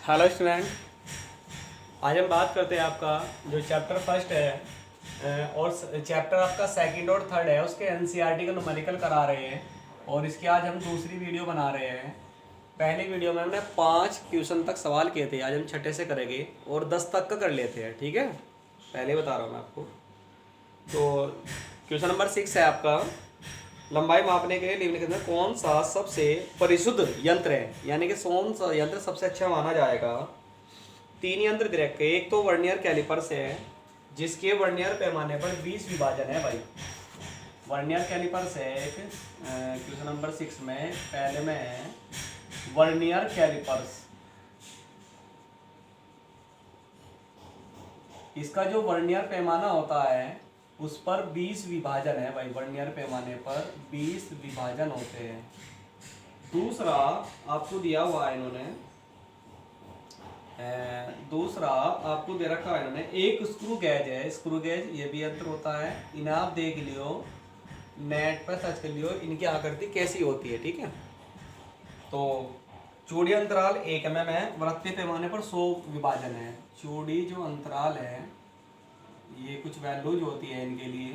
Hello student. आज हम बात करते हैं आपका जो चैप्टर फर्स्ट है और चैप्टर आपका सेकंड और थर्ड है, उसके एनसीईआरटी का न्यूमेरिकल करा रहे हैं और इसकी आज हम दूसरी वीडियो बना रहे हैं। पहली वीडियो में हमने 5 क्वेश्चन तक सवाल किए थे, आज हम छठे से करेंगे और 10 तक का कर लेते हैं। ठीक है, पहले बता रहा हूँ मैं आपको। तो क्वेश्चन नंबर 6 है आपका, लंबाई मापने के लिए निम्नलिखित में कौन सा सबसे परिशुद्ध यंत्र है, यानी कि कौन सा यंत्र सबसे अच्छा माना जाएगा। 3 यंत्र दे रखे, एक तो वर्नियर कैलिपर्स है जिसके वर्नियर पैमाने पर 20 विभाजन है भाई। वर्नियर कैलिपर्स है एक, क्वेश्चन नंबर 6 में पहले में है वर्नियर कैलिपर्स। इसका जो वर्नियर पैमाना होता है उस पर 20 विभाजन है भाई। वर्नियर पैमाने पर 20 विभाजन होते हैं। दूसरा आपको दिया हुआ है इन्होंने, दूसरा आपको दे रखा है इन्होंने, एक स्क्रू गेज है। स्क्रू गेज ये भी यंत्र होता है, इन्हें आप देख लियो, नेट पर सर्च कर लियो इनकी आकृति कैसी होती है। ठीक है, तो चूड़ी अंतराल 1 mm है, वृत्तीय पैमाने पर 100 विभाजन है। चूड़ी जो अंतराल है ये कुछ वैल्यूज होती है इनके लिए,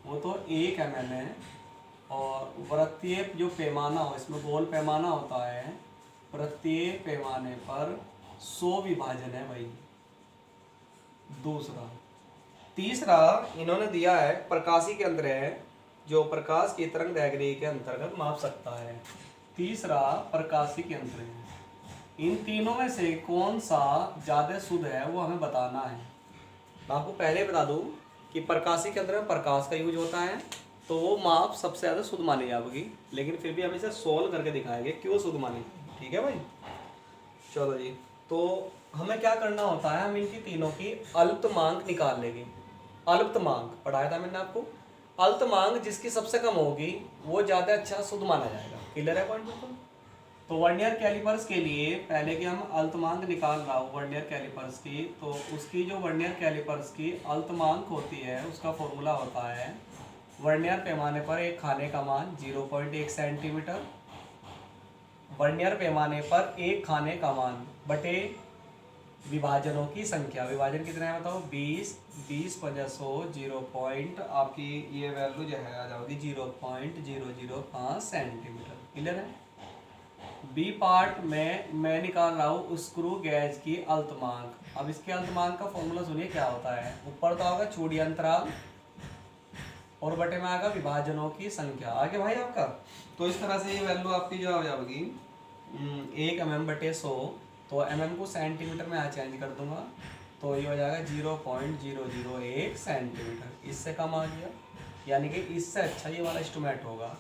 वो तो 1 mm है और वृत्तीय जो पैमाना हो, इसमें गोल पैमाना होता है, वृत्तीय पैमाने पर 100 विभाजन है भाई। दूसरा, तीसरा इन्होंने दिया है प्रकाशी के अंतर है जो प्रकाश की तरंग दैर्घ्य के अंतर्गत माप सकता है। तीसरा प्रकाशी के अंतर है। इन तीनों में से कौन सा ज्यादा शुद्ध है वो हमें बताना है। मैं आपको पहले बता दूं कि प्रकाशी के अंदर में प्रकाश का यूज होता है तो वो माप सबसे ज़्यादा शुद्ध मानी जाएगी, लेकिन फिर भी हम इसे सोल्व करके दिखाएंगे क्यों शुद्ध मानी। ठीक है भाई, चलो जी। तो हमें क्या करना होता है, हम इनकी तीनों की अल्पतमांक निकाल लेंगे। अल्पतमांक पढ़ाया था मैंने आपको। अल्पतमांक जिसकी सबसे कम होगी वो ज़्यादा अच्छा शुद्ध माना जाएगा। क्लियर है पॉइंट बिल्कुल। तो वर्नियर कैलिपर्स के लिए पहले कि हम अल्पतमांक निकाल रहा हूँ वर्नियर कैलिपर्स की, तो उसकी जो वर्नियर कैलिपर्स की अल्पतमांक होती है उसका फॉर्मूला होता है वर्नियर पैमाने पर एक खाने का मान 0.1 सेंटीमीटर, वर्नियर पैमाने पर एक खाने का मान बटे विभाजनों की संख्या। विभाजन कितने हैं बताओ, 20, 20 50 100, 0 पॉइंट आपकी ये वैल्यू जो है आ जाओगी 0.005 सेंटीमीटर। क्लियर है। बी पार्ट में मैं निकाल रहा हूँ स्क्रू गैज की अल्पतमांक। अब इसके अल्पतमांक का फॉर्मूला सुनिए क्या होता है। ऊपर तो होगा चूड़ी अंतराल और बटे में आएगा विभाजनों की संख्या। आगे भाई आपका, तो इस तरह से ये वैल्यू आपकी जो आ जाएगी 1 mm बटे 100, तो mm को सेंटीमीटर में यहाँ चेंज कर दूंगा तो ये हो जाएगा 0.001 सेंटीमीटर। इससे कम आ गया, यानी कि इससे अच्छा ये वाला एस्टिमेट होगा।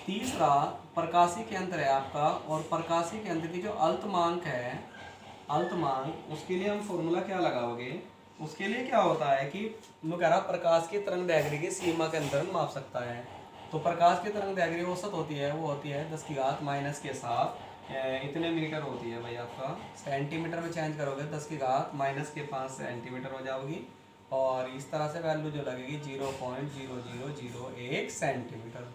तीसरा प्रकाशी के अंतर है आपका, और प्रकाशी के अंतर की जो अल्पतमांक है, अल्पतमांक उसके लिए हम फॉर्मूला क्या लगाओगे, उसके लिए क्या होता है कि मैं कह रहा प्रकाश की तरंग दैर्घ्य की सीमा के अंदर माप सकता है। तो प्रकाश की तरंग दैर्घ्य औसत होती है, वो होती है 10 की घात माइनस के साथ इतने मीटर होती है भाई। आपका सेंटीमीटर में चेंज करोगे 10 की घात माइनस के 5 सेंटीमीटर हो जाओगी, और इस तरह से वैल्यू जो लगेगी 0.0001 सेंटीमीटर।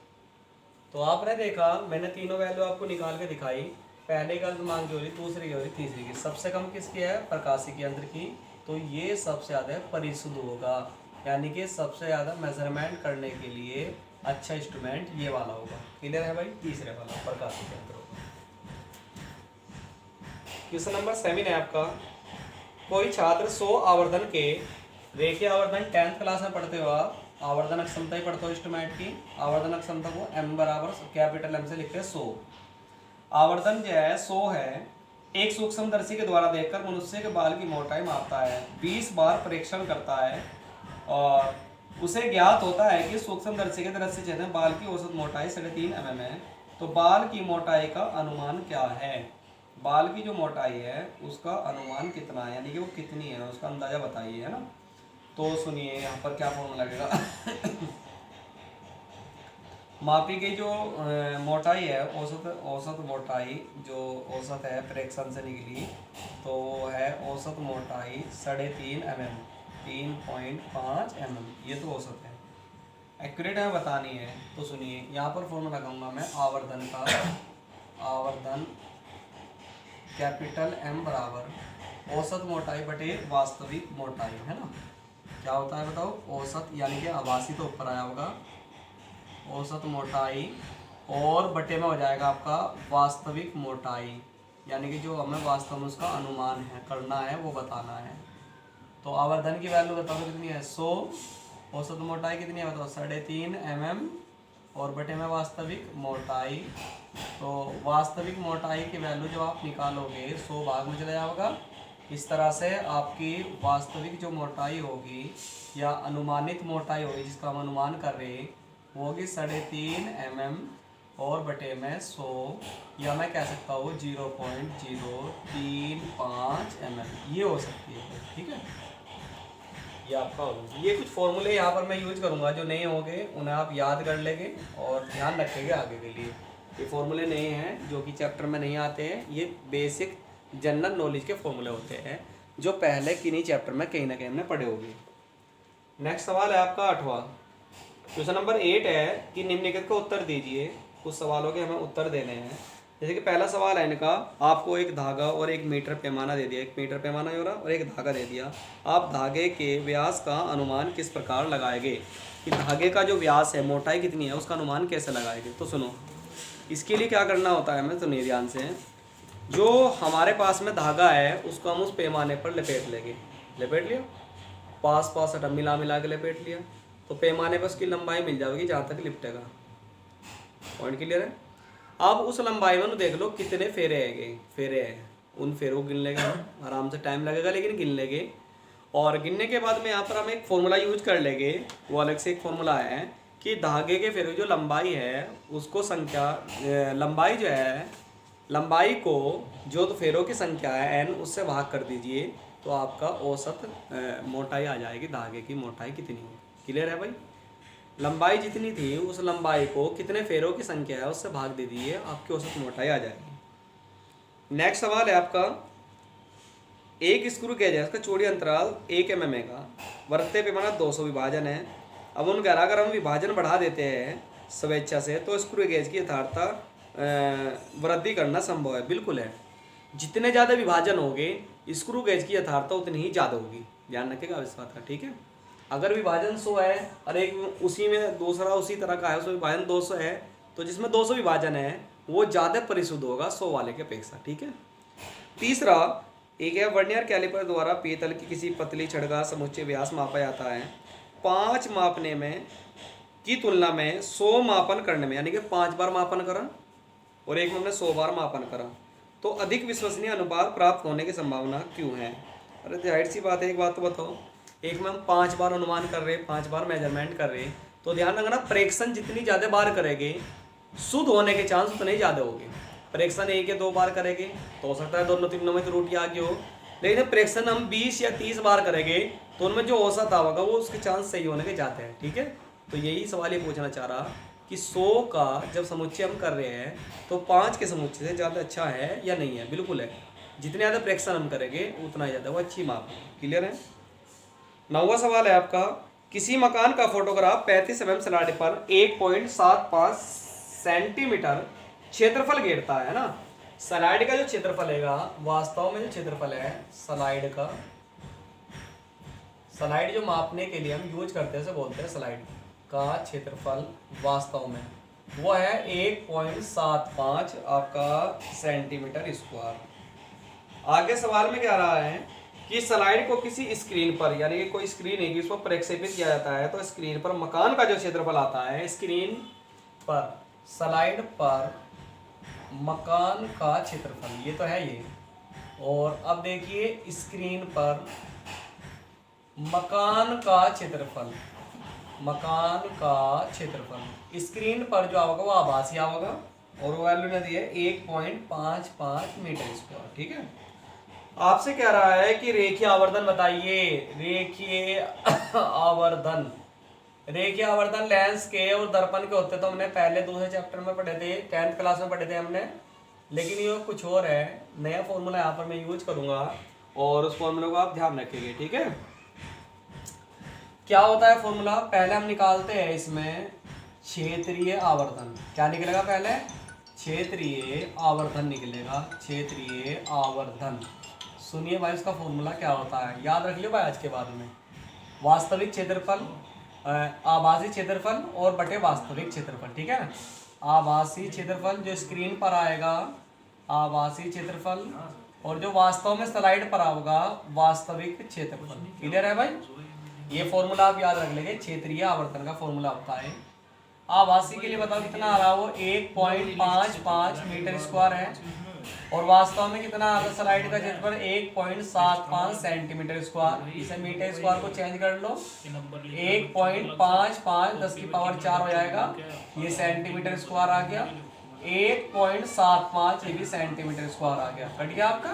तो आपने देखा मैंने तीनों वैल्यू आपको निकाल के दिखाई। पहले का अल्पतमांक जो हुई, दूसरी की हुई, तीसरी की। सबसे कम किसकी है, प्रकाशी के अंदर की। तो ये सबसे ज़्यादा परिशुद्ध होगा, यानी कि सबसे ज़्यादा मेजरमेंट करने के लिए अच्छा इंस्ट्रूमेंट ये वाला होगा। क्लियर है भाई, तीसरे वाला प्रकाशी के अंदर होगा। क्वेश्चन नंबर 7 है आपका, कोई छात्र 100 आवर्धन के रेखीय आवर्धन 10th क्लास में पढ़ते हो आप, आवर्धन क्षमता ही पढ़ते हो इंस्ट्रूमेंट की। आवर्धन क्षमता को m बराबर कैपिटल M से लिखते हैं 100। आवर्धन जो है 100 है। एक सूक्ष्मदर्शी के द्वारा देखकर मनुष्य के बाल की मोटाई मापता है, 20 बार परीक्षण करता है और उसे ज्ञात होता है कि सूक्ष्मदर्शी के दृश्य क्षेत्र में बाल की औसत मोटाई 3.5 mm है। तो बाल की मोटाई का अनुमान क्या है। बाल की जो मोटाई है उसका अनुमान कितना है, यानी कि वो कितनी है उसका अंदाजा बताइए, है ना। तो सुनिए यहाँ पर क्या फॉर्मूला लगेगा मापी गई जो मोटाई है, औसत मोटाई जो औसत है प्रेक्षण से निकली, तो वो है औसत मोटाई 3.5 mm, 3.5 mm। ये तो औसत है, एक्यूरेट है बतानी है। तो सुनिए यहाँ पर फॉर्मूला लगाऊंगा मैं आवर्धन का, आवर्धन कैपिटल M बराबर औसत मोटाई बटे वास्तविक मोटाई, है ना। क्या होता है बताओ, औसत यानी कि आभासी तो ऊपर आया होगा, औसत मोटाई और बटे में हो जाएगा आपका वास्तविक मोटाई, यानी कि जो हमें वास्तव में उसका अनुमान है करना है वो बताना है। तो आवर्धन की वैल्यू बताओ कितनी है 100, औसत मोटाई कितनी है बताओ 3.5 mm और बटे में वास्तविक मोटाई। तो वास्तविक मोटाई की वैल्यू जब आप निकालोगे 100 भाग में चला जाएगा। इस तरह से आपकी वास्तविक जो मोटाई होगी या अनुमानित मोटाई होगी जिसका हम अनुमान कर रहे हैं वो होगी 3.5 mm और बटे में 100, या मैं कह सकता हूँ 0.035 mm ये हो सकती है, ठीक है। ये आपका होगा। ये कुछ फॉर्मूले यहाँ पर मैं यूज करूँगा, जो नए होंगे उन्हें आप याद कर लेंगे और ध्यान रखेंगे आगे के लिए। ये फॉर्मूले नए हैं जो कि चैप्टर में नहीं आते हैं, ये बेसिक जनरल नॉलेज के फॉर्मूले होते हैं जो पहले किन्हीं चैप्टर में कहीं ना कहीं हमने पढ़े होंगे। नेक्स्ट सवाल है आपका 8वां, क्वेश्चन नंबर 8 है कि निम्नलिखित का उत्तर दीजिए। कुछ सवालों के हमें उत्तर देने हैं। जैसे कि पहला सवाल है इनका, आपको एक धागा और 1 मीटर पैमाना दे दिया, 1 मीटर पैमाना हो रहा और एक धागा दे दिया। आप धागे के व्यास का अनुमान किस प्रकार लगाएंगे, कि धागे का जो व्यास है मोटाई कितनी है उसका अनुमान कैसे लगाएंगे। तो सुनो, इसके लिए क्या करना होता है हमें, सुनिए ध्यान से। जो हमारे पास में धागा है उसको हम उस पैमाने पर लपेट लेंगे, लपेट लिया, पास पास मिला मिला के लपेट लिया, तो पैमाने पर उसकी लंबाई मिल जाएगी जहाँ तक लिपटेगा। पॉइंट क्लियर है। अब उस लंबाई में देख लो कितने फेरे हैं, उन फेरों को गिन लेंगे हम, आराम से टाइम लगेगा लेकिन गिन लेंगे। और गिनने के बाद में यहाँ पर हम एक फॉर्मूला यूज कर लेंगे, वो अलग से एक फॉर्मूला है कि धागे के फेरों की जो लंबाई है उसको लंबाई जो है, लंबाई को जो तो फेरों की संख्या है n उससे भाग कर दीजिए, तो आपका औसत मोटाई आ जाएगी, धागे की मोटाई कितनी है। क्लियर है भाई, लंबाई जितनी थी उस लंबाई को कितने फेरों की संख्या है उससे भाग दे दीजिए, आपकी औसत मोटाई आ जाएगी। नेक्स्ट सवाल है आपका, एक स्क्रू गेज है, उसका चौड़ी अंतराल 1 mm का, वर्त्य पैमाना 200 विभाजन है। अब उनका अगर हम विभाजन बढ़ा देते हैं स्वेच्छा से तो स्क्रू गेज की यथार्थता वृद्धि करना संभव है। बिल्कुल है, जितने ज़्यादा विभाजन होंगे स्क्रू गेज की यथार्थता उतनी ही ज़्यादा होगी, ध्यान रखिएगा इस बात का, ठीक है। अगर विभाजन 100 है और एक उसी में दूसरा उसी तरह का है उसमें विभाजन 200 है, तो जिसमें 200 विभाजन है वो ज़्यादा परिशुद्ध होगा 100 वाले के अपेक्षा, ठीक है। तीसरा, एक है वर्नियर कैलिपर द्वारा पीतल की किसी पतली छड़ का समुच्चय व्यास मापा जाता है। 5 मापने में की तुलना में 100 मापन करने में, यानी कि 5 बार मापन करा और एक में हमने 100 बार मापन करा, तो अधिक विश्वसनीय अनुपात प्राप्त होने की संभावना क्यों है। अरे जाहिर सी बात है, एक बात तो बताओ, एक में हम 5 बार अनुमान कर रहे, 5 बार मेजरमेंट कर रहे, तो ध्यान रखना परीक्षण जितनी ज़्यादा बार करेंगे शुद्ध होने के चांस उतने ही ज़्यादा होंगे। परीक्षण 1 या 2 बार करेंगे तो हो सकता है दोनों तीनों में त्रुटि आ गई हो, लेकिन परीक्षण हम 20 या 30 बार करेंगे तो उनमें जो औसत आएगा वो उसके चांस सही होने के जाते हैं, ठीक है। तो यही सवाल ये पूछना चाह रहा कि 100 का जब समुच्चय हम कर रहे हैं तो 5 के समुच्चय से ज़्यादा अच्छा है या नहीं है। बिल्कुल है, जितने ज़्यादा परीक्षण हम करेंगे उतना ही ज़्यादा वो अच्छी माप है। क्लियर है। 9वां सवाल है आपका, किसी मकान का फोटोग्राफ 35 mm स्लाइड पर 1.75 सेंटीमीटर क्षेत्रफल घेरता है ना। स्लाइड का जो क्षेत्रफल है वास्तव में जो क्षेत्रफल है स्लाइड का, स्लाइड जो मापने के लिए हम यूज करते हैं उसे बोलते हैं स्लाइड का क्षेत्रफल, वास्तव में वो है 1.75 आपका सेंटीमीटर स्क्वायर। आगे सवाल में क्या रहा है कि स्लाइड को किसी स्क्रीन पर, यानी कि कोई स्क्रीन है जिसको प्रक्षेपित किया जाता है, तो स्क्रीन पर मकान का जो क्षेत्रफल आता है, स्क्रीन पर स्लाइड पर मकान का क्षेत्रफल, ये तो है ये। और अब देखिए स्क्रीन पर मकान का क्षेत्रफल, मकान का क्षेत्रफल स्क्रीन पर जो आएगा वो आभासी आएगा और वो वैल्यू ने दी है 1.55 मीटर स्क्वायर, ठीक है। आपसे कह रहा है कि रेखीय आवर्धन बताइए। रेखीय आवर्धन, रेखीय आवर्धन लेंस के और दर्पण के होते तो हमने पहले दूसरे चैप्टर में पढ़े थे, 10th क्लास में पढ़े थे हमने, लेकिन ये कुछ और है, नया फॉर्मूला यहाँ पर मैं यूज करूंगा और उस फॉर्मूले को आप ध्यान रखिएगा, ठीक है। क्या होता है फॉर्मूला, पहले हम निकालते हैं इसमें क्षेत्रीय आवर्धन। क्या निकलेगा पहले, क्षेत्रीय आवर्धन निकलेगा, क्षेत्रीय आवर्धन। सुनिए भाई उसका फॉर्मूला क्या होता है, याद रख लियो भाई आज के बाद में। वास्तविक क्षेत्रफल, आभासी क्षेत्रफल और बटे वास्तविक क्षेत्रफल, ठीक है ना। आभासी क्षेत्रफल जो स्क्रीन पर आएगा, आभासी क्षेत्रफल, और जो वास्तव में स्लाइड पर आएगा वास्तविक क्षेत्रफल। क्लियर है भाई, ये फॉर्मूला आप याद रख लेंगे। क्षेत्रीय आवर्तन का फॉर्मूला होता है। आभासी के लिए बताओ कितना आ रहा है, वो 1.55 मीटर स्क्वायर है, और वास्तव में कितना आ रहा है स्लाइड का क्षेत्रफल 1.75 सेंटीमीटर स्क्वायर। इसे मीटर स्क्वायर को चेंज कर लो, 1.55 10 की पावर 4 हो जाएगा, ये सेंटीमीटर स्क्वायर आ गया। 1.75 ये भी सेंटीमीटर स्क्वायर आ गया, कट गया आपका।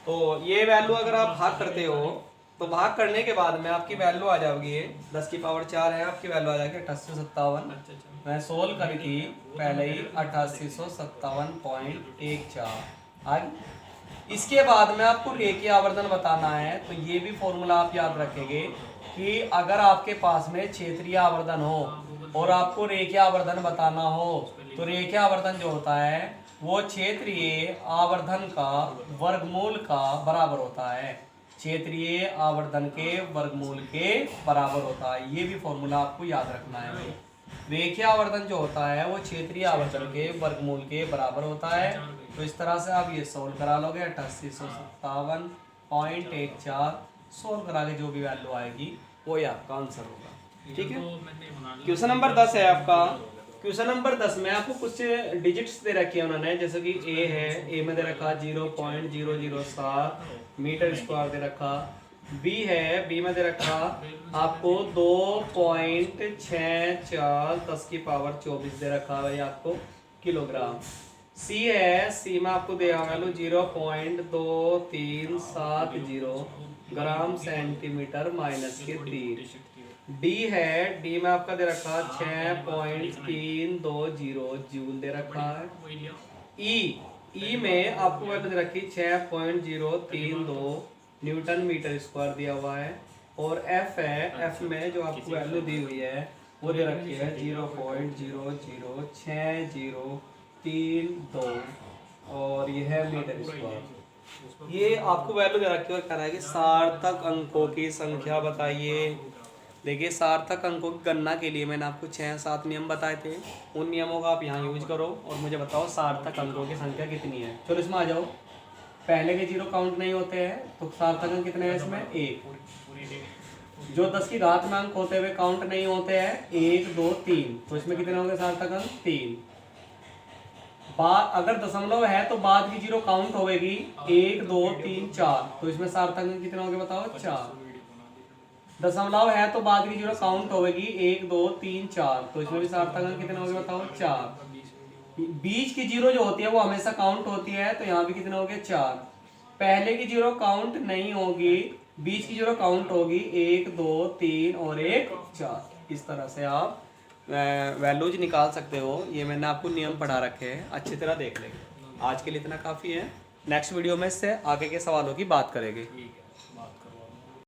तो ये वैल्यू अगर आप भाग करते हो तो भाग करने के बाद में आपकी वैल्यू आ जाएगी 10 की पावर 4 है, आपकी वैल्यू आ जाएगी 8857। मैं सोल्व करी थी पहले ही 8857.14 आगे। इसके बाद में आपको रेखीय आवर्धन बताना है, तो ये भी फॉर्मूला आप याद रखेंगे कि अगर आपके पास में क्षेत्रीय आवर्धन हो और आपको रेखीय आवर्धन बताना हो, तो रेखीय आवर्धन जो होता है वो क्षेत्रीय आवर्धन का वर्गमूल का बराबर होता है, क्षेत्रीय आवर्धन के वर्गमूल के बराबर होता है। ये भी फॉर्मूला आपको याद रखना है। रेखीय आवर्धन जो होता है वो क्षेत्रीय आवर्धन के वर्गमूल के बराबर होता है। तो इस तरह से आप ये सोल्व करा लोगे, 8857.14 सोल्व करा के जो भी वैल्यू आएगी वो ही आपका आंसर होगा, ठीक है। क्वेश्चन नंबर 10 है आपका। क्वेश्चन नंबर 10 में आपको कुछ डिजिट्स दे रखे हैं उन्होंने, जैसे कि ए है, ए में दे रखा 0.007 मीटर स्क्वायर दे रखा। बी है, बी में दे रखा आपको 2.64 10 की पावर 24 दे रखा है आपको किलोग्राम। सी है, सी में आपको दिया वैल्यू 0.2370 ग्राम सेंटीमीटर माइनस के 3। डी है, डी में आपका दे रखा 6.320 जूल दे रखा है। ई, ई में आपको वैल्यू दे रखी 6.032 न्यूटन मीटर स्क्वायर दिया हुआ है। और एफ है, एफ में जो आपको वैल्यू दी हुई है वो दे रखी है 0.006032 और ये है मीटर स्क्वायर। ये आपको वैल्यू दे रखी है और कहना है कि सार्थक अंकों की संख्या बताइए। देखिए सार्थक अंकों की गणना के लिए मैंने आपको 6-7 नियम बताए थे, उन नियमों का आप यहाँ यूज करो और मुझे बताओ सार्थक अंकों की संख्या कितनी है। चलो इसमें आ जाओ। पहले के 0 काउंट नहीं होते हैं तो सार्थक अंक कितने हैं इसमें, 1। जो 10 की घात में अंक होते हुए काउंट नहीं होते हैं 1 2 3, तो इसमें कितने होंगे सार्थक अंक, 3। अगर दशमलव है तो बाद की 0 काउंट होगी 1 2 3 4, तो इसमें सार्थक अंक कितने होंगे बताओ, 4। दशमलव है तो बाद की 0 काउंट होगी 1 2 3 4, तो इसमें भी सार्थक अंक कितने होंगे बताओ, 4। बीच की 0 जो होती है वो हमेशा काउंट होती है, तो यहाँ भी कितने होंगे, 4। पहले की 0 काउंट नहीं होगी, बीच की 0 काउंट होगी 1 2 3 और 1 4। इस तरह से आप वैल्यूज निकाल सकते हो। ये मैंने आपको नियम पढ़ा रखे हैं, अच्छी तरह देख लेंगे। आज के लिए इतना काफ़ी है, नेक्स्ट वीडियो में इससे आगे के सवालों की बात करेंगे।